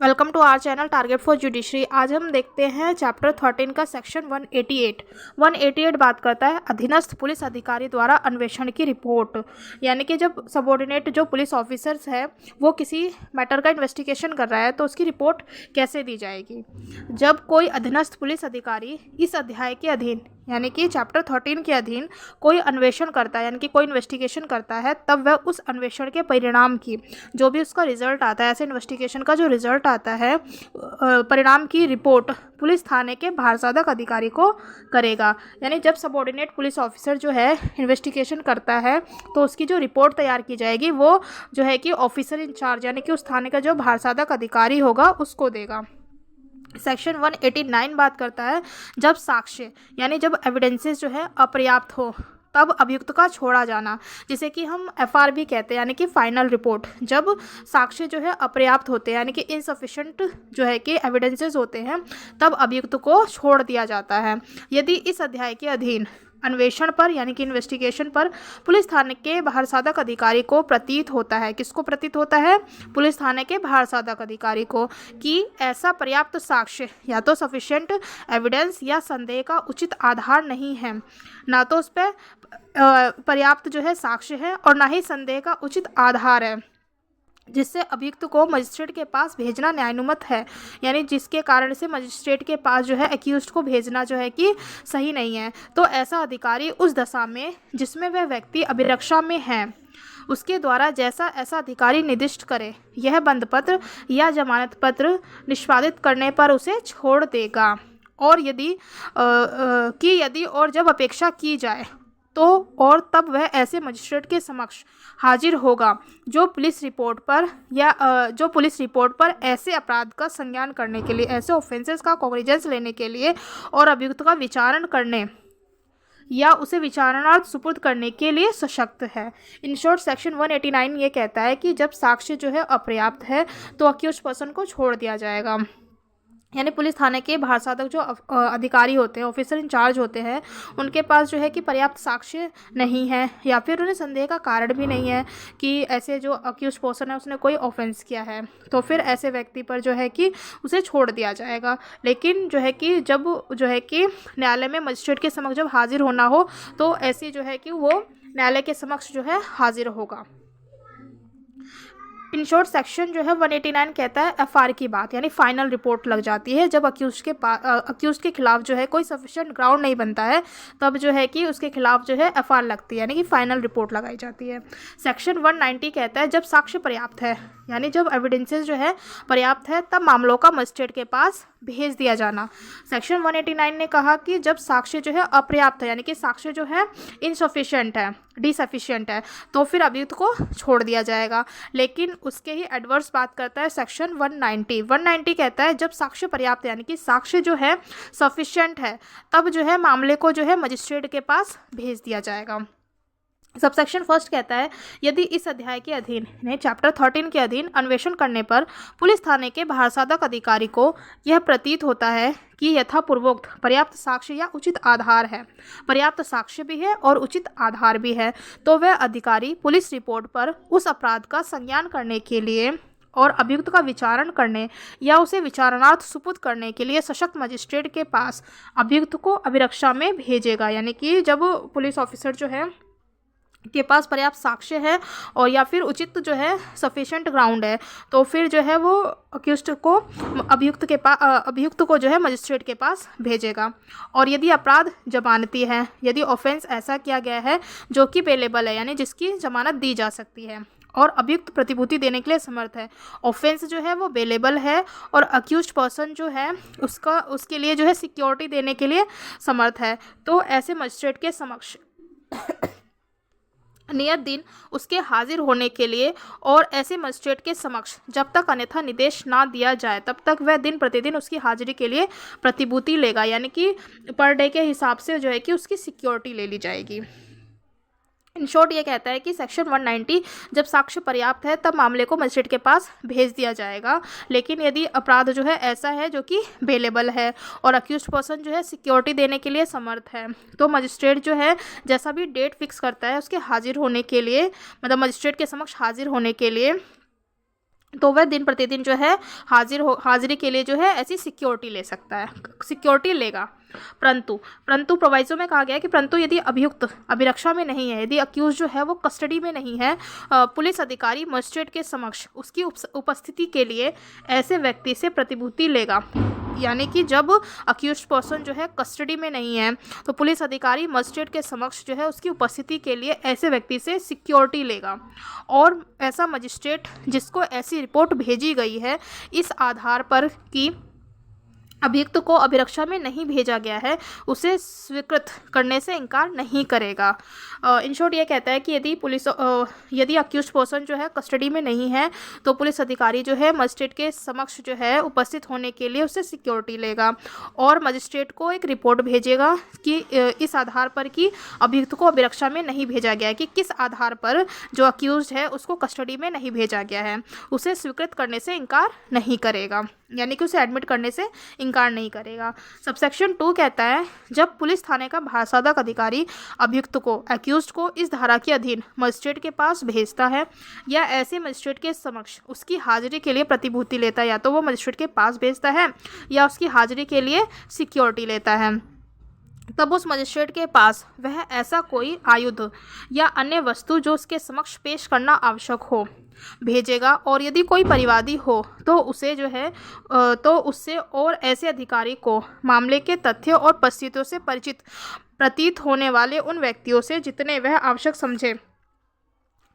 Welcome to our channel target for judiciary. आज हम देखते हैं चैप्टर 13 का सेक्शन 188। 188 बात करता है अधीनस्थ पुलिस अधिकारी द्वारा अन्वेषण की रिपोर्ट, यानी कि जब सबॉर्डिनेट जो पुलिस ऑफिसर्स है वो किसी मैटर का इन्वेस्टिगेशन कर रहा है तो उसकी रिपोर्ट कैसे दी जाएगी। जब कोई अधीनस्थ पुलिस अधिकारी इस अध्याय के अधीन यानी कि चैप्टर 13 के अधीन कोई अन्वेषण करता है यानी कि कोई इन्वेस्टिगेशन करता है, तब वह उस अन्वेषण के परिणाम की जो भी उसका रिजल्ट आता है, ऐसे इन्वेस्टिगेशन का जो रिजल्ट आता है परिणाम की रिपोर्ट पुलिस थाने के भारसाधक अधिकारी को करेगा। यानी जब सबॉर्डिनेट पुलिस ऑफिसर जो है इन्वेस्टिगेशन करता है तो उसकी जो रिपोर्ट तैयार की जाएगी वो जो है कि ऑफिसर इंचार्ज यानी कि उस थाने का जो भारसाधक अधिकारी होगा उसको देगा। सेक्शन 189 बात करता है जब साक्ष्य यानी जब एविडेंसेस जो है अपर्याप्त हो तब अभियुक्त का छोड़ा जाना, जिसे कि हम एफआर भी कहते हैं यानी कि फाइनल रिपोर्ट। जब साक्ष्य जो है अपर्याप्त होते हैं यानी कि इनसफिशिएंट जो है कि एविडेंसेस होते हैं तब अभियुक्त को छोड़ दिया जाता है। यदि इस अध्याय के अधीन अन्वेषण पर यानी कि इन्वेस्टिगेशन पर पुलिस थाने के भारसाधक अधिकारी को प्रतीत होता है, किसको प्रतीत होता है? पुलिस थाने के भारसाधक अधिकारी को, कि ऐसा पर्याप्त साक्ष्य या तो सफिशिएंट एविडेंस या संदेह का उचित आधार नहीं है, ना तो उस पर पर्याप्त जो है साक्ष्य है और ना ही संदेह का उचित आधार है, जिससे अभियुक्त को मजिस्ट्रेट के पास भेजना न्यायानुमत है, यानी जिसके कारण से मजिस्ट्रेट के पास जो है एक्यूज्ड को भेजना जो है कि सही नहीं है। तो ऐसा अधिकारी उस दशा में जिसमें वह व्यक्ति अभिरक्षा में है उसके द्वारा जैसा ऐसा अधिकारी निर्दिष्ट करे, यह बंद पत्र या जमानत पत्र निष्पादित करने पर उसे छोड़ देगा। और यदि और जब अपेक्षा की जाए तो और तब वह ऐसे मजिस्ट्रेट के समक्ष हाजिर होगा जो पुलिस रिपोर्ट पर ऐसे अपराध का संज्ञान करने के लिए, ऐसे ऑफेंसेस का कॉग्निजेंस लेने के लिए और अभियुक्त का विचारण करने या उसे विचारणार्थ सुपुर्द करने के लिए सशक्त है। इन शॉर्ट सेक्शन 189 ये कहता है कि जब साक्ष्य जो है अपर्याप्त है तो अक्यूज्ड पर्सन को छोड़ दिया जाएगा। यानी पुलिस थाने के भारसाधक जो अधिकारी होते हैं, ऑफिसर इंचार्ज होते हैं, उनके पास जो है कि पर्याप्त साक्ष्य नहीं है या फिर उन्हें संदेह का कारण भी नहीं है कि ऐसे जो अक्यूज पर्सन है उसने कोई ऑफेंस किया है, तो फिर ऐसे व्यक्ति पर जो है कि उसे छोड़ दिया जाएगा। लेकिन जो है कि जब जो है कि न्यायालय में मजिस्ट्रेट के समक्ष जब हाजिर होना हो तो ऐसी जो है कि वो न्यायालय के समक्ष जो है हाजिर होगा। इन शॉर्ट सेक्शन जो है 189 कहता है एफआर की बात, यानी फाइनल रिपोर्ट लग जाती है जब अक्यूज के खिलाफ जो है कोई सफिशिएंट ग्राउंड नहीं बनता है, तब जो है कि उसके खिलाफ जो है एफआर लगती है यानी कि फाइनल रिपोर्ट लगाई जाती है। सेक्शन 190 कहता है जब साक्ष्य पर्याप्त है यानी जब एविडेंसेस जो है पर्याप्त है तब मामलों का मजिस्ट्रेट के पास भेज दिया जाना। सेक्शन 189 ने कहा कि जब साक्ष्य जो है अपर्याप्त है यानी कि साक्ष्य जो है इनसफिशिएंट है, डिसफिशिएंट है, तो फिर अभियुक्त को छोड़ दिया जाएगा। लेकिन उसके ही एडवर्स बात करता है सेक्शन 190 कहता है जब साक्ष्य पर्याप्त है यानी कि साक्ष्य जो है सफिशिएंट है तब जो है मामले को जो है मजिस्ट्रेट के पास भेज दिया जाएगा। सबसेक्शन फर्स्ट कहता है यदि इस अध्याय के अधीन यानी चैप्टर 13 के अधीन अन्वेषण करने पर पुलिस थाने के भारसाधक अधिकारी को यह प्रतीत होता है कि यथापूर्वोक्त पर्याप्त साक्ष्य या उचित आधार है, पर्याप्त साक्ष्य भी है और उचित आधार भी है, तो वह अधिकारी पुलिस रिपोर्ट पर उस अपराध का संज्ञान करने के लिए और अभियुक्त का विचारण करने या उसे विचारणार्थ सुपुर्द करने के लिए सशक्त मजिस्ट्रेट के पास अभियुक्त को अभिरक्षा में भेजेगा। यानी कि जब पुलिस ऑफिसर जो है के पास पर्याप्त साक्ष्य है और या फिर उचित जो है सफिशिएंट ग्राउंड है तो फिर जो है वो अक्यूज्ड को अभियुक्त को जो है मजिस्ट्रेट के पास भेजेगा। और यदि अपराध जमानती है, यदि ऑफेंस ऐसा किया गया है जो कि बेलेबल है यानी जिसकी जमानत दी जा सकती है और अभियुक्त प्रतिभूति देने के लिए समर्थ है, ऑफेंस जो है वो बेलेबल है और अक्यूज्ड पर्सन जो है उसके लिए जो है सिक्योरिटी देने के लिए समर्थ है, तो ऐसे मजिस्ट्रेट के समक्ष नियत दिन उसके हाजिर होने के लिए और ऐसे मजिस्ट्रेट के समक्ष जब तक अन्यथा निर्देश ना दिया जाए तब तक वह दिन प्रतिदिन उसकी हाजिरी के लिए प्रतिभूति लेगा, यानी कि पर डे के हिसाब से जो है कि उसकी सिक्योरिटी ले ली जाएगी। इन शॉर्ट ये कहता है कि सेक्शन 190 जब साक्ष्य पर्याप्त है तब मामले को मजिस्ट्रेट के पास भेज दिया जाएगा। लेकिन यदि अपराध जो है ऐसा है जो कि बेलेबल है और अक्यूज्ड पर्सन जो है सिक्योरिटी देने के लिए समर्थ है, तो मजिस्ट्रेट जो है जैसा भी डेट फिक्स करता है उसके हाजिर होने के लिए, मतलब मजिस्ट्रेट के समक्ष हाजिर होने के लिए तो वह दिन प्रतिदिन जो है हाजिरी के लिए जो है ऐसी सिक्योरिटी ले सकता है, सिक्योरिटी लेगा। परंतु प्रोवाइजो में कहा गया है कि परंतु यदि अभियुक्त अभिरक्षा में नहीं है, यदि अक्यूज जो है वो कस्टडी में नहीं है, पुलिस अधिकारी मजिस्ट्रेट के समक्ष उसकी उपस्थिति के लिए ऐसे व्यक्ति से प्रतिभूति लेगा। यानी कि जब अक्यूज पर्सन जो है कस्टडी में नहीं है तो पुलिस अधिकारी मजिस्ट्रेट के समक्ष जो है उसकी उपस्थिति के लिए ऐसे व्यक्ति से सिक्योरिटी लेगा, और ऐसा मजिस्ट्रेट जिसको ऐसी रिपोर्ट भेजी गई है इस आधार पर कि अभियुक्त को अभिरक्षा में नहीं भेजा गया है, उसे स्वीकृत करने से इनकार नहीं करेगा। इन शॉर्ट ये कहता है कि यदि अक्यूज्ड पर्सन जो है कस्टडी में नहीं है तो पुलिस अधिकारी जो है मजिस्ट्रेट के समक्ष जो है उपस्थित होने के लिए उसे सिक्योरिटी लेगा, और मजिस्ट्रेट को एक रिपोर्ट भेजेगा कि इस आधार पर कि अभियुक्त को अभिरक्षा में नहीं भेजा गया है, कि किस आधार पर जो अक्यूज्ड है उसको कस्टडी में नहीं भेजा गया है, उसे स्वीकृत करने से इनकार नहीं करेगा, यानी कि उसे एडमिट करने से इनकार नहीं करेगा। सबसेक्शन 2 कहता है जब पुलिस थाने का भारसाधक अधिकारी अभियुक्त को अक्यूज्ड को इस धारा के अधीन मजिस्ट्रेट के पास भेजता है या ऐसे मजिस्ट्रेट के समक्ष उसकी हाजिरी के लिए प्रतिभूति लेता है, या तो वो मजिस्ट्रेट के पास भेजता है या उसकी हाजिरी के लिए सिक्योरिटी लेता है, तब उस मजिस्ट्रेट के पास वह ऐसा कोई आयुध या अन्य वस्तु जो उसके समक्ष पेश करना आवश्यक हो भेजेगा, और यदि कोई परिवादी हो तो उसे जो है तो उससे और ऐसे अधिकारी को मामले के तथ्यों और परिस्थितियों से परिचित प्रतीत होने वाले उन व्यक्तियों से जितने वह आवश्यक समझे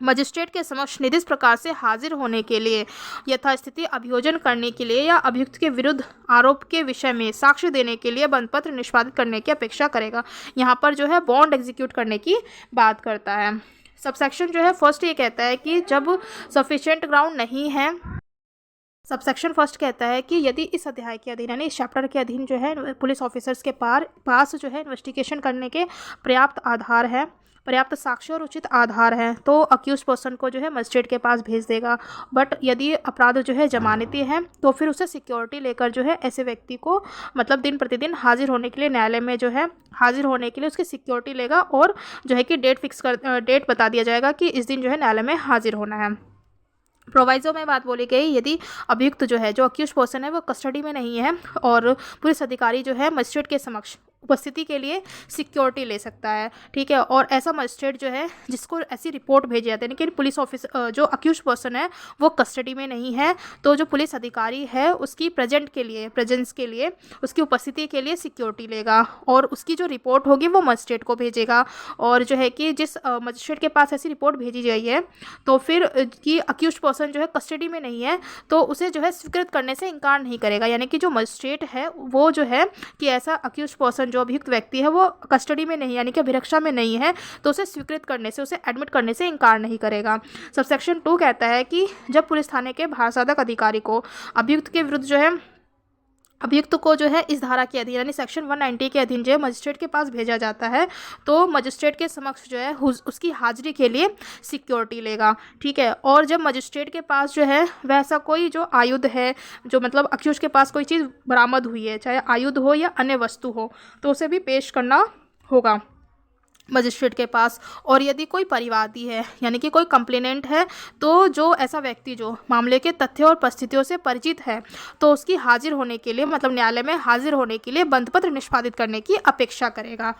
मजिस्ट्रेट के समक्ष निर्दिष्ट प्रकार से हाजिर होने के लिए, यथास्थिति अभियोजन करने के लिए या अभियुक्त के विरुद्ध आरोप के विषय में साक्ष्य देने के लिए बंधपत्र निष्पादित करने की अपेक्षा करेगा। यहाँ पर जो है बॉन्ड एग्जीक्यूट करने की बात करता है। सबसेक्शन जो है फर्स्ट ये कहता है कि जब सफिशिएंट ग्राउंड नहीं है, सबसेक्शन फर्स्ट कहता है कि यदि इस अध्याय के अधीन यानी इस चैप्टर के अधीन जो है पुलिस ऑफिसर्स के पास जो है इन्वेस्टिगेशन करने के पर्याप्त आधार है, पर्याप्त साक्ष्य और उचित आधार है, तो अक्यूज पर्सन को जो है मजिस्ट्रेट के पास भेज देगा। बट यदि अपराध जो है जमानती है तो फिर उसे सिक्योरिटी लेकर जो है ऐसे व्यक्ति को मतलब दिन प्रतिदिन हाजिर होने के लिए न्यायालय में जो है हाजिर होने के लिए उसकी सिक्योरिटी लेगा, और जो है कि डेट बता दिया जाएगा कि इस दिन जो है न्यायालय में हाजिर होना है। प्रोवाइजो में बात बोली गई यदि अभियुक्त जो है जो अक्यूज पर्सन है वो कस्टडी में नहीं है और पुलिस अधिकारी जो है मजिस्ट्रेट के समक्ष उपस्थिति के लिए सिक्योरिटी ले सकता है, ठीक है, और ऐसा मजिस्ट्रेट जो है जिसको ऐसी रिपोर्ट भेजी जाती है, यानी कि पुलिस ऑफिसर जो अक्यूज पर्सन है वो कस्टडी में नहीं है तो जो पुलिस अधिकारी है उसकी प्रेजेंस के लिए उसकी उपस्थिति के लिए सिक्योरिटी लेगा, और उसकी जो रिपोर्ट होगी वो मजिस्ट्रेट को भेजेगा, और जो है कि जिस मजिस्ट्रेट के पास ऐसी रिपोर्ट भेजी गई है तो फिर कि अक्यूज पर्सन जो है कस्टडी में नहीं है तो उसे जो है स्वीकृत करने से इनकार नहीं करेगा, यानी कि जो मजिस्ट्रेट है वो जो है कि ऐसा अक्यूज पर्सन जो अभियुक्त व्यक्ति है वो कस्टडी में नहीं यानी कि अभिरक्षा में नहीं है तो उसे स्वीकृत करने से, उसे एडमिट करने से इनकार नहीं करेगा। सबसेक्शन 2 कहता है कि जब पुलिस थाने के भारसाधक अधिकारी को अभियुक्त के विरुद्ध जो है अभियुक्त को जो है इस धारा के अधीन यानी सेक्शन 190 के अधीन जो है मजिस्ट्रेट के पास भेजा जाता है तो मजिस्ट्रेट के समक्ष जो है उसकी हाजिरी के लिए सिक्योरिटी लेगा, ठीक है, और जब मजिस्ट्रेट के पास जो है वैसा कोई जो आयुध है जो मतलब अक्यूज के पास कोई चीज़ बरामद हुई है चाहे आयुध हो या अन्य वस्तु हो तो उसे भी पेश करना होगा मजिस्ट्रेट के पास, और यदि कोई परिवादी है यानी कि कोई कंप्लेनेंट है तो जो ऐसा व्यक्ति जो मामले के तथ्यों और परिस्थितियों से परिचित है तो उसकी हाजिर होने के लिए मतलब न्यायालय में हाजिर होने के लिए बंधपत्र निष्पादित करने की अपेक्षा करेगा।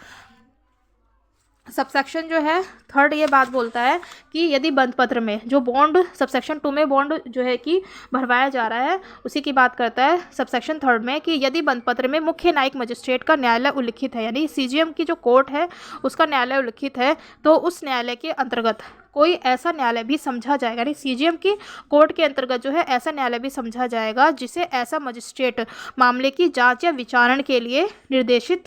सबसेक्शन जो है थर्ड ये बात बोलता है कि यदि बंधपत्र में जो बॉन्ड सबसेक्शन 2 में बॉन्ड जो है कि भरवाया जा रहा है उसी की बात करता है सबसेक्शन 3 में कि यदि बंधपत्र में मुख्य न्यायिक मजिस्ट्रेट का न्यायालय उल्लिखित है यानी सीजीएम की जो कोर्ट है उसका न्यायालय उल्लिखित है तो उस न्यायालय के अंतर्गत कोई ऐसा न्यायालय भी समझा जाएगा यानी सीजीएम की कोर्ट के अंतर्गत जो है ऐसा न्यायालय भी समझा जाएगा जिसे ऐसा मजिस्ट्रेट मामले की जांच या विचारण के लिए निर्देशित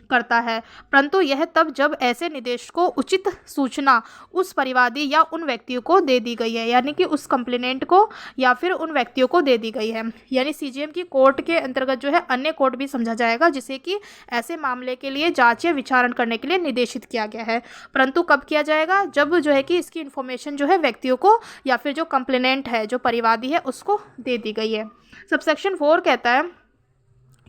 करता है, परंतु यह तब जब ऐसे निर्देश को उचित सूचना उस परिवादी या उन व्यक्तियों को दे दी गई है यानी कि उस कंप्लेनेंट को या फिर उन व्यक्तियों को दे दी गई है, यानी सीजीएम की कोर्ट के अंतर्गत जो है अन्य कोर्ट भी समझा जाएगा जिसे कि ऐसे मामले के लिए जांच या विचारण करने के लिए निर्देशित किया गया है, परंतु कब किया जाएगा जब जो है कि इसकी इन्फॉर्मेशन जो है व्यक्तियों को या फिर जो कंप्लेनेंट है जो परिवादी है उसको दे दी गई है। सबसेक्शन 4 कहता है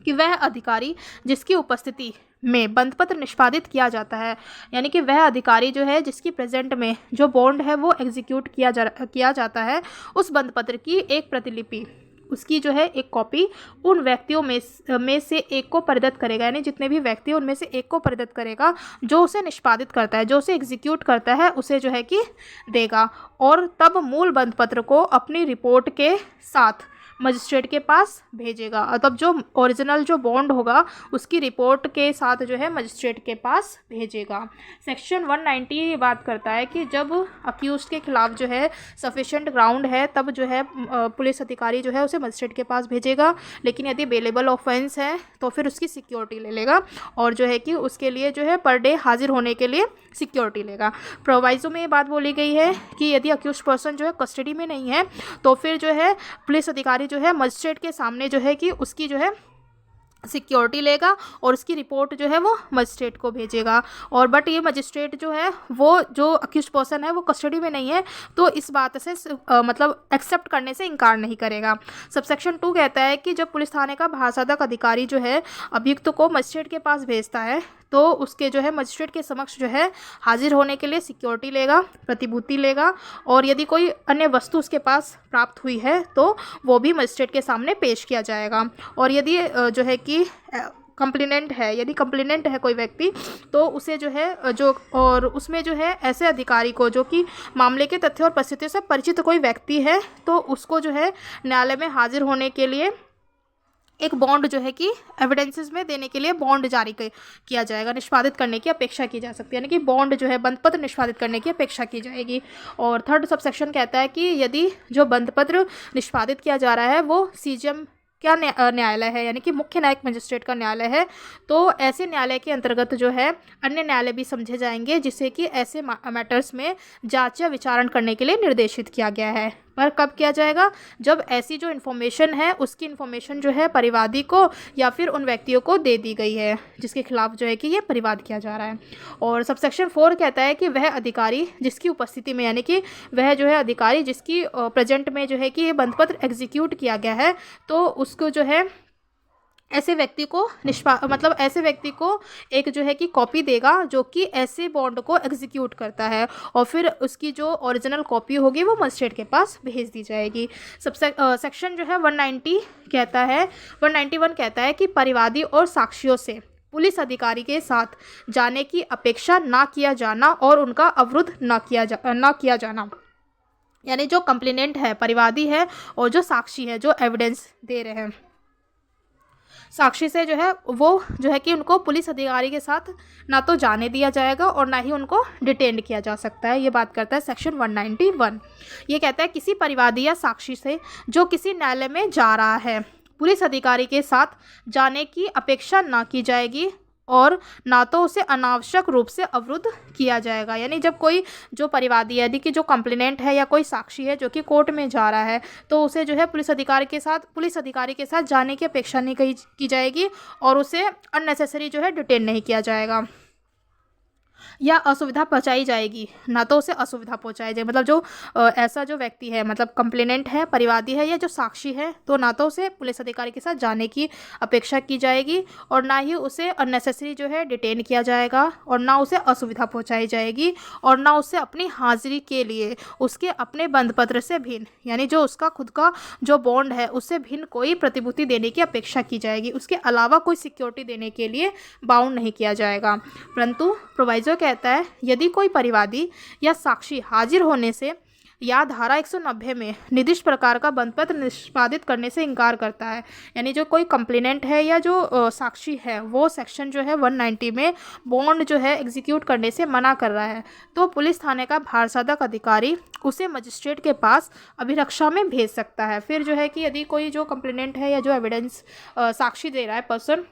कि वह अधिकारी जिसकी उपस्थिति में बंधपत्र निष्पादित किया जाता है, यानी कि वह अधिकारी जो है जिसकी प्रेजेंट में जो बॉन्ड है वो एग्जीक्यूट किया जाता है, उस बंधपत्र की एक प्रतिलिपि, उसकी जो है एक कॉपी उन व्यक्तियों में से एक को प्रदत्त करेगा, यानी जितने भी व्यक्ति उनमें से एक को प्रदत्त करेगा, जो उसे निष्पादित करता है, जो उसे एग्जीक्यूट करता है, उसे जो है कि देगा। और तब मूल बंधपत्र को अपनी रिपोर्ट के साथ मजिस्ट्रेट के पास भेजेगा। और तब जो ओरिजिनल जो बॉन्ड होगा उसकी रिपोर्ट के साथ जो है मजिस्ट्रेट के पास भेजेगा। सेक्शन 190 ये बात करता है कि जब अक्यूज्ड के खिलाफ जो है सफिशिएंट ग्राउंड है तब जो है पुलिस अधिकारी जो है उसे मजिस्ट्रेट के पास भेजेगा, लेकिन यदि बेलेबल ऑफेंस है तो फिर उसकी सिक्योरिटी ले लेगा और जो है कि उसके लिए जो है पर डे हाजिर होने के लिए सिक्योरिटी लेगा। प्रोवाइजो में ये बात बोली गई है कि यदि अक्यूज्ड पर्सन जो है कस्टडी में नहीं है तो फिर जो है पुलिस अधिकारी जो है मजिस्ट्रेट के सामने जो है कि उसकी जो है सिक्योरिटी लेगा और उसकी रिपोर्ट जो है वो मजिस्ट्रेट को भेजेगा। और बट ये मजिस्ट्रेट जो है वो जो अक्यूज्ड पर्सन है वो कस्टडी में नहीं है तो इस बात से मतलब एक्सेप्ट करने से इनकार नहीं करेगा। सबसेक्शन 2 कहता है कि जब पुलिस थाने का भारसाधक अधिकारी जो है अभियुक्त को मजिस्ट्रेट के पास भेजता है तो उसके जो है मजिस्ट्रेट के समक्ष जो है हाजिर होने के लिए सिक्योरिटी लेगा, प्रतिभूति लेगा, और यदि कोई अन्य वस्तु उसके पास प्राप्त हुई है तो वो भी मजिस्ट्रेट के सामने पेश किया जाएगा। और यदि जो है कि कंप्लेनेंट है, यदि कंप्लेनेंट है कोई व्यक्ति तो उसे जो है जो और उसमें जो है ऐसे अधिकारी को जो कि मामले के तथ्यों और परिस्थितियों से परिचित कोई व्यक्ति है तो उसको जो है न्यायालय में हाजिर होने के लिए एक बॉन्ड जो है कि एविडेंसेस में देने के लिए बॉन्ड जारी किया जाएगा, निष्पादित करने की अपेक्षा की जा सकती है, यानी कि बॉन्ड जो है बंधपत्र निष्पादित करने की अपेक्षा की जाएगी। और थर्ड सबसेक्शन कहता है कि यदि जो बंधपत्र निष्पादित किया जा रहा है वो सीजीएम क्या न्यायालय है, यानी कि मुख्य न्यायिक मजिस्ट्रेट का न्यायालय है, तो ऐसे न्यायालय के अंतर्गत जो है अन्य न्यायालय भी समझे जाएंगे जिसे कि ऐसे मैटर्स में जांच या विचारण करने के लिए निर्देशित किया गया है। पर कब किया जाएगा? जब ऐसी जो इन्फॉर्मेशन है उसकी इन्फॉर्मेशन जो है परिवादी को या फिर उन व्यक्तियों को दे दी गई है जिसके खिलाफ जो है कि ये परिवाद किया जा रहा है। और सबसेक्शन 4 कहता है कि वह अधिकारी जिसकी उपस्थिति में, यानी कि वह जो है अधिकारी जिसकी प्रेजेंट में जो है कि ये बंधपत्र एग्जीक्यूट किया गया है तो उसको जो है ऐसे व्यक्ति को मतलब ऐसे व्यक्ति को एक जो है कि कॉपी देगा जो कि ऐसे बॉन्ड को एग्जीक्यूट करता है और फिर उसकी जो ओरिजिनल कॉपी होगी वो मजिस्ट्रेट के पास भेज दी जाएगी। सेक्शन जो है 191 कहता है कि परिवादी और साक्षियों से पुलिस अधिकारी के साथ जाने की अपेक्षा ना किया जाना और उनका अवरुद्ध ना किया जाना, यानी जो कंप्लेनेंट है परिवादी है और जो साक्षी है जो एविडेंस दे रहे हैं, साक्षी से जो है वो जो है कि उनको पुलिस अधिकारी के साथ ना तो जाने दिया जाएगा और ना ही उनको डिटेन किया जा सकता है। ये बात करता है सेक्शन 191। ये कहता है किसी परिवादी या साक्षी से जो किसी न्यायालय में जा रहा है पुलिस अधिकारी के साथ जाने की अपेक्षा ना की जाएगी और ना तो उसे अनावश्यक रूप से अवरुद्ध किया जाएगा, यानी जब कोई जो परिवादी है, यदि कि जो कंप्लेनेंट है या कोई साक्षी है जो कि कोर्ट में जा रहा है तो उसे जो है पुलिस अधिकारी के साथ जाने की अपेक्षा नहीं की जाएगी और उसे अननेसेसरी जो है डिटेन नहीं किया जाएगा या असुविधा पहुंचाई जाएगी, ना तो उसे असुविधा पहुंचाई जाए। मतलब जो ऐसा जो व्यक्ति है, मतलब कंप्लेनेंट है, परिवादी है या जो साक्षी है, तो ना तो उसे पुलिस अधिकारी के साथ जाने की अपेक्षा की जाएगी और ना ही उसे अननेसेसरी जो है डिटेन किया जाएगा और ना उसे असुविधा पहुंचाई जाएगी और ना उसे अपनी हाजिरी के लिए उसके अपने बंधपत्र से भिन्न, यानी जो उसका खुद का जो बॉन्ड है उससे भिन्न कोई प्रतिभूति देने की अपेक्षा की जाएगी, उसके अलावा कोई सिक्योरिटी देने के लिए बाउंड नहीं किया जाएगा। परंतु प्रोवाइजो कहता है यदि कोई परिवादी या साक्षी हाजिर होने से या धारा 190 में निर्दिष्ट प्रकार का बंधपत्र निष्पादित करने से इनकार करता है, यानी जो कोई कंप्लेनेंट है या जो साक्षी है वो सेक्शन जो है 190 में बॉन्ड जो है एग्जीक्यूट करने से मना कर रहा है, तो पुलिस थाने का भारसाधक अधिकारी उसे मजिस्ट्रेट के पास अभिरक्षा में भेज सकता है। फिर जो है कि यदि कोई जो कंप्लेनेंट है या जो एविडेंस साक्षी दे रहा है पर्सन,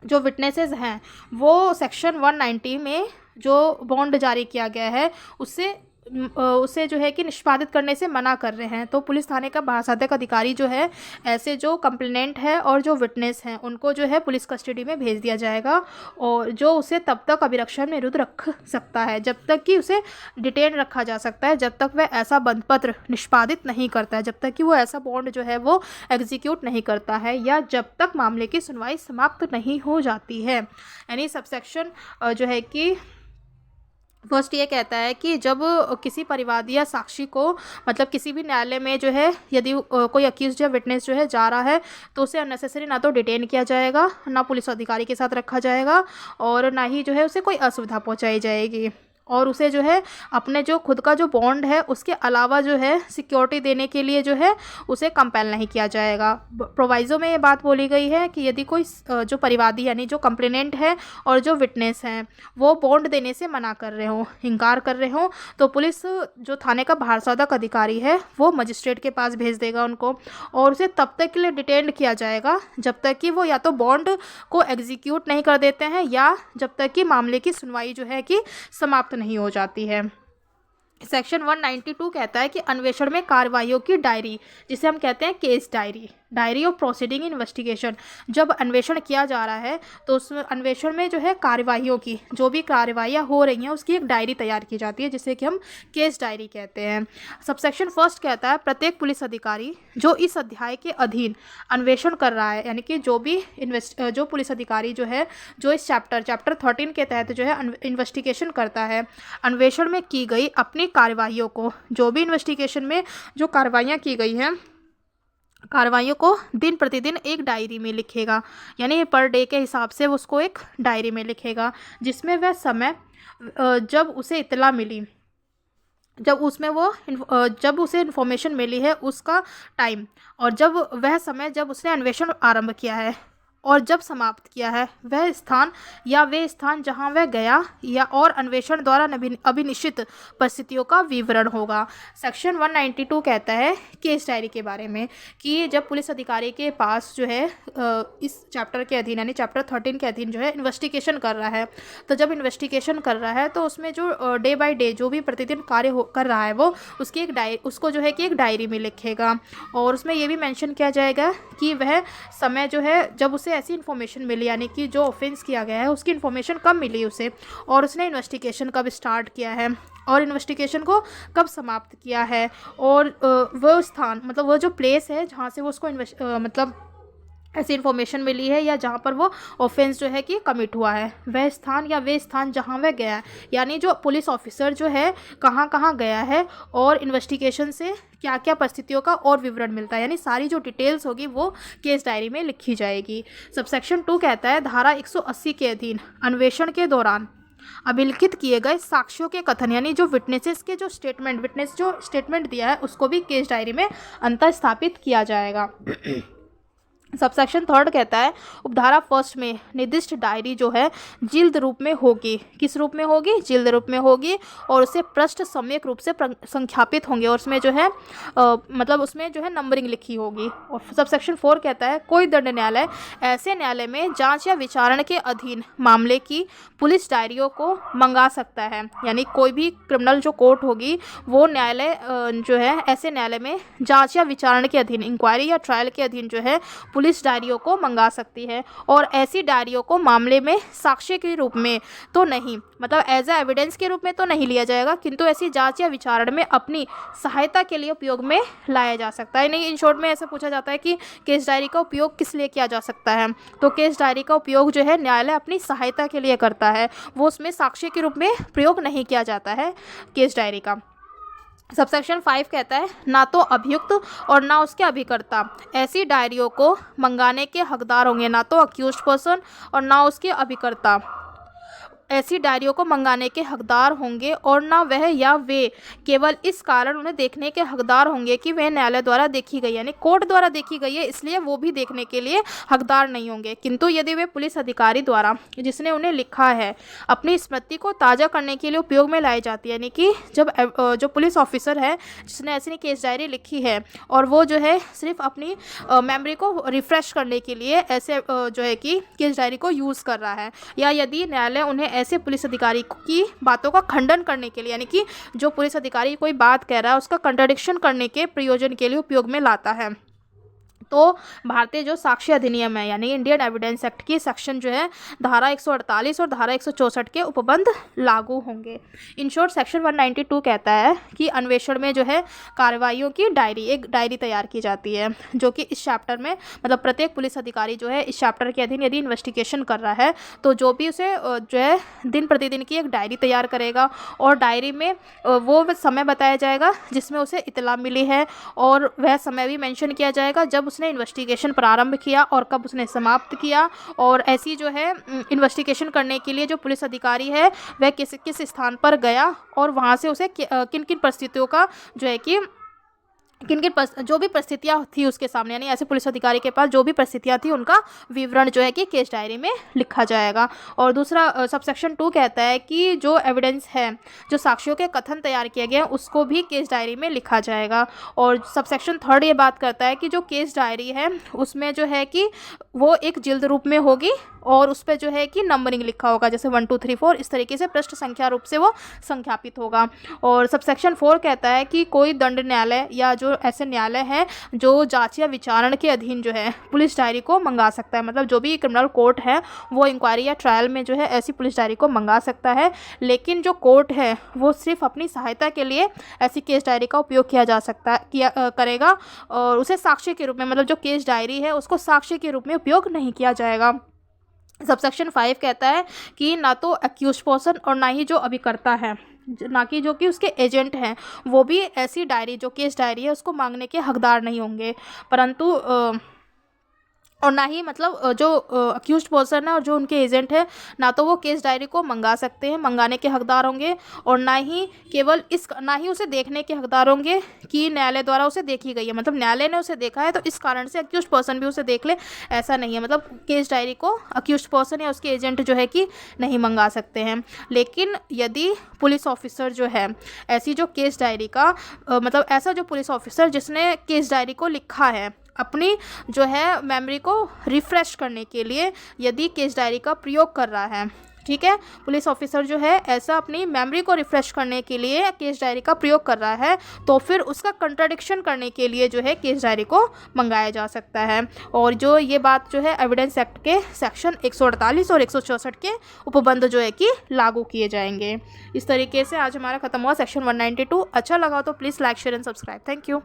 जो विटनेसेस हैं, वो सेक्शन 190 में जो बॉन्ड जारी किया गया है उससे उसे जो है कि निष्पादित करने से मना कर रहे हैं, तो पुलिस थाने का बासाधक अधिकारी जो है ऐसे जो कंप्लेनेंट है और जो विटनेस हैं उनको जो है पुलिस कस्टडी में भेज दिया जाएगा, और जो उसे तब तक अभिरक्षा में विरुद्ध रख सकता है, जब तक कि उसे डिटेन रखा जा सकता है, जब तक वह ऐसा बंधपत्र निष्पादित नहीं करता है, जब तक कि वो ऐसा बॉन्ड जो है वो एग्जीक्यूट नहीं करता है, या जब तक मामले की सुनवाई समाप्त नहीं हो जाती है। यानी सबसेक्शन जो है कि फर्स्ट ये कहता है कि जब किसी परिवादी या साक्षी को मतलब किसी भी न्यायालय में जो है यदि कोई अक्यूज या विटनेस जो है जा रहा है, तो उसे अननेसेसरी ना तो डिटेन किया जाएगा, ना पुलिस अधिकारी के साथ रखा जाएगा, और ना ही जो है उसे कोई असुविधा पहुंचाई जाएगी, और उसे जो है अपने जो खुद का जो बॉन्ड है उसके अलावा जो है सिक्योरिटी देने के लिए जो है उसे कंपेल नहीं किया जाएगा। प्रोवाइज़ो में ये बात बोली गई है कि यदि कोई जो परिवादी यानी जो कंप्लेनेंट है और जो विटनेस हैं वो बॉन्ड देने से मना कर रहे हों, इनकार कर रहे हों, तो पुलिस जो थाने का बारसाधक अधिकारी है वो मजिस्ट्रेट के पास भेज देगा उनको, और उसे तब तक के लिए डिटेन किया जाएगा जब तक कि वो या तो बॉन्ड को एग्जीक्यूट नहीं कर देते हैं, या जब तक कि मामले की सुनवाई जो है कि समाप्त नहीं हो जाती है। सेक्शन 192 कहता है कि अन्वेषण में कार्रवाइयों की डायरी, जिसे हम कहते हैं case diary, diary of proceeding investigation, जब अन्वेषण किया जा रहा है तो उस अन्वेषण में जो है कार्रवाइयों की जो भी कार्रवाइयाँ हो रही हैं उसकी एक डायरी तैयार की जाती है, जिसे कि हम केस डायरी कहते हैं। सबसेक्शन फर्स्ट कहता है प्रत्येक पुलिस अधिकारी जो इस अध्याय के अधीन अन्वेषण कर रहा है, यानी कि जो भी जो पुलिस अधिकारी जो है जो इस चैप्टर 13 के तहत जो है इन्वेस्टिगेशन करता है, अन्वेषण में की गई अपनी कार्रवाइयों को, जो भी इन्वेस्टिगेशन में जो कार्रवाइयाँ की गई हैं कार्रवाइयों को दिन प्रतिदिन एक डायरी में लिखेगा, यानी पर डे के हिसाब से उसको एक डायरी में लिखेगा, जिसमें वह समय जब उसे इत्तला मिली, जब उसे इन्फॉर्मेशन मिली है उसका टाइम, और जब वह समय जब उसने अन्वेषण आरंभ किया है और जब समाप्त किया है वह स्थान या वे स्थान जहां वह गया, या और अन्वेषण द्वारा अभिनिश्चित परिस्थितियों का विवरण होगा। सेक्शन 192 कहता है केस डायरी के बारे में कि जब पुलिस अधिकारी के पास जो है इस चैप्टर के अधीन यानी चैप्टर 13 के अधीन जो है इन्वेस्टिगेशन कर रहा है, तो जब इन्वेस्टिगेशन कर रहा है तो उसमें जो डे बाय डे जो भी प्रतिदिन कार्य कर रहा है वो उसकी एक उसको जो है कि एक डायरी में लिखेगा, और उसमें ये भी मेंशन किया जाएगा कि वह समय जो है जब उसे ऐसी इन्फॉर्मेशन मिली, यानी कि जो ऑफेंस किया गया है उसकी इन्फॉर्मेशन कब मिली उसे, और उसने इन्वेस्टिगेशन कब स्टार्ट किया है और इन्वेस्टिगेशन को कब समाप्त किया है, और वो स्थान मतलब वो जो प्लेस है जहाँ से वो उसको मतलब ऐसी इन्फॉर्मेशन मिली है या जहाँ पर वो ऑफेंस जो है कि कमिट हुआ है, वह स्थान या वे स्थान जहाँ वह गया है, यानी जो पुलिस ऑफिसर जो है कहाँ कहाँ गया है और इन्वेस्टिगेशन से क्या क्या परिस्थितियों का और विवरण मिलता है, यानी सारी जो डिटेल्स होगी वो केस डायरी में लिखी जाएगी। सबसेक्शन 2 कहता है धारा 180 के अधीन अन्वेषण के दौरान अभिलिखित किए गए साक्ष्यों के कथन, यानी जो विटनेस जो स्टेटमेंट दिया है उसको भी केस डायरी में अंतः स्थापित किया जाएगा। सबसेक्शन 3 कहता है उपधारा फर्स्ट में निर्दिष्ट डायरी जो है जिल्द रूप में होगी, किस रूप में होगी, जिल्द रूप में होगी, और उसे पृष्ठ सम्यक रूप से संख्यापित होंगे, और उसमें जो है मतलब उसमें जो है नंबरिंग लिखी होगी। और सबसेक्शन 4 कहता है कोई दंड न्यायालय ऐसे न्यायालय में जांच या विचारण के अधीन मामले की पुलिस डायरियों को मंगा सकता है, यानी कोई भी क्रिमिनल जो कोर्ट होगी वो न्यायालय जो है ऐसे न्यायालय में जांच या विचारण के अधीन इंक्वायरी या ट्रायल के अधीन जो है पुलिस डायरियों को मंगा सकती है, और ऐसी डायरियों को मामले में साक्ष्य के रूप में तो नहीं, मतलब एज ए एविडेंस के रूप में तो नहीं लिया जाएगा, किंतु ऐसी जांच या विचारण में अपनी सहायता के लिए उपयोग में लाया जा सकता है। नहीं, इन शॉर्ट में ऐसा पूछा जाता है कि केस डायरी का उपयोग किस लिए किया जा सकता है, तो केस डायरी का उपयोग जो है न्यायालय अपनी सहायता के लिए करता है, वो उसमें साक्ष्य के रूप में प्रयोग नहीं किया जाता है केस डायरी का। सबसेक्शन 5 कहता है ना तो अभियुक्त और ना उसके अभिकर्ता ऐसी डायरियों को मंगाने के हकदार होंगे, ना तो अक्यूज्ड पर्सन और ना उसके अभिकर्ता ऐसी डायरियों को मंगाने के हकदार होंगे, और ना वह या वे केवल इस कारण उन्हें देखने के हकदार होंगे कि वह न्यायालय द्वारा देखी गई, यानी कोर्ट द्वारा देखी गई है इसलिए वो भी देखने के लिए हकदार नहीं होंगे, किंतु यदि वे पुलिस अधिकारी द्वारा जिसने उन्हें लिखा है अपनी स्मृति को ताज़ा करने के लिए उपयोग में लाई जाती है, यानी कि जब जो पुलिस ऑफिसर है जिसने ऐसी केस डायरी लिखी है और वो जो है सिर्फ अपनी मेमोरी को रिफ्रेश करने के लिए ऐसे जो है कि केस डायरी को यूज़ कर रहा है, या यदि न्यायालय उन्हें ऐसे पुलिस अधिकारी की बातों का खंडन करने के लिए, यानी कि जो पुलिस अधिकारी कोई बात कह रहा है उसका कंट्राडिक्शन करने के प्रयोजन के लिए उपयोग में लाता है। तो भारतीय जो साक्ष्य अधिनियम है यानी इंडियन एविडेंस एक्ट की सेक्शन जो है धारा 148 और धारा 164 के उपबंध लागू होंगे। इन शॉर्ट सेक्शन 192 कहता है कि अन्वेषण में जो है कार्रवाइयों की एक डायरी तैयार की जाती है, जो कि इस चैप्टर में मतलब प्रत्येक पुलिस अधिकारी जो है इस चैप्टर के अधीन यदि इन्वेस्टिगेशन कर रहा है तो जो भी उसे जो है दिन प्रतिदिन की एक डायरी तैयार करेगा और डायरी में वो समय बताया जाएगा जिसमें उसे इत्तला मिली है और वह समय भी मेंशन किया जाएगा जब उसने इन्वेस्टिगेशन प्रारंभ किया और कब उसने समाप्त किया, और ऐसी जो है इन्वेस्टिगेशन करने के लिए जो पुलिस अधिकारी है वह किस स्थान पर गया और वहाँ से उसे किन किन परिस्थितियों का जो है कि जो भी परिस्थितियाँ थी उसके सामने, यानी ऐसे पुलिस अधिकारी के पास जो भी परिस्थितियाँ थी उनका विवरण जो है कि केस डायरी में लिखा जाएगा। और दूसरा सबसेक्शन 2 कहता है कि जो एविडेंस है, जो साक्ष्यों के कथन तैयार किए गए हैं उसको भी केस डायरी में लिखा जाएगा। और सबसेक्शन 3 ये बात करता है कि जो केस डायरी है उसमें जो है कि वो एक जिल्द रूप में होगी और उस पर जो है कि नंबरिंग लिखा होगा, जैसे 1 2 3 4 इस तरीके से पृष्ठ संख्या रूप से वो संख्यापित होगा। और सबसेक्शन 4 कहता है कि कोई दंड न्यायालय या जो ऐसे न्यायालय है जो जांच या विचारण के अधीन जो है पुलिस डायरी को मंगा सकता है, मतलब जो भी क्रिमिनल कोर्ट है वो इंक्वायरी या ट्रायल में जो है ऐसी पुलिस डायरी को मंगा सकता है, लेकिन जो कोर्ट है वो सिर्फ अपनी सहायता के लिए ऐसी केस डायरी का उपयोग किया जा सकता है करेगा और उसे साक्ष्य के रूप में, मतलब जो केस डायरी है उसको साक्ष्य के रूप में उपयोग नहीं किया जाएगा। सबसेक्शन 5 कहता है कि ना तो अक्यूज्ड पर्सन और ना ही जो अभिकर्ता है, ना कि जो कि उसके एजेंट हैं, वो भी ऐसी डायरी जो केस डायरी है उसको मांगने के हकदार नहीं होंगे, परंतु और ना ही मतलब जो अक्यूज्ड पर्सन है और जो उनके एजेंट है ना तो वो केस डायरी को मंगा सकते हैं, मंगाने के हकदार होंगे, और ना ही उसे देखने के हकदार होंगे कि न्यायालय द्वारा उसे देखी गई है, मतलब न्यायालय ने उसे देखा है तो इस कारण से अक्यूज्ड पर्सन भी उसे देख ले, ऐसा नहीं है। मतलब केस डायरी को अक्यूज्ड पर्सन या उसके एजेंट जो है कि नहीं मंगा सकते हैं। लेकिन यदि पुलिस ऑफिसर जो है ऐसी जो केस डायरी का मतलब ऐसा जो पुलिस ऑफिसर जिसने केस डायरी को लिखा है अपनी जो है मेमोरी को रिफ़्रेश करने के लिए यदि केस डायरी का प्रयोग कर रहा है, ठीक है, पुलिस ऑफिसर जो है ऐसा अपनी मेमोरी को रिफ़्रेश करने के लिए केस डायरी का प्रयोग कर रहा है तो फिर उसका कंट्राडिक्शन करने के लिए जो है केस डायरी को मंगाया जा सकता है। और जो ये बात जो है एविडेंस एक्ट के सेक्शन 148 और 164 के उपबंध जो है कि लागू किए जाएंगे। इस तरीके से आज हमारा ख़त्म हुआ सेक्शन 192। अच्छा लगा तो please like share and subscribe. Thank you.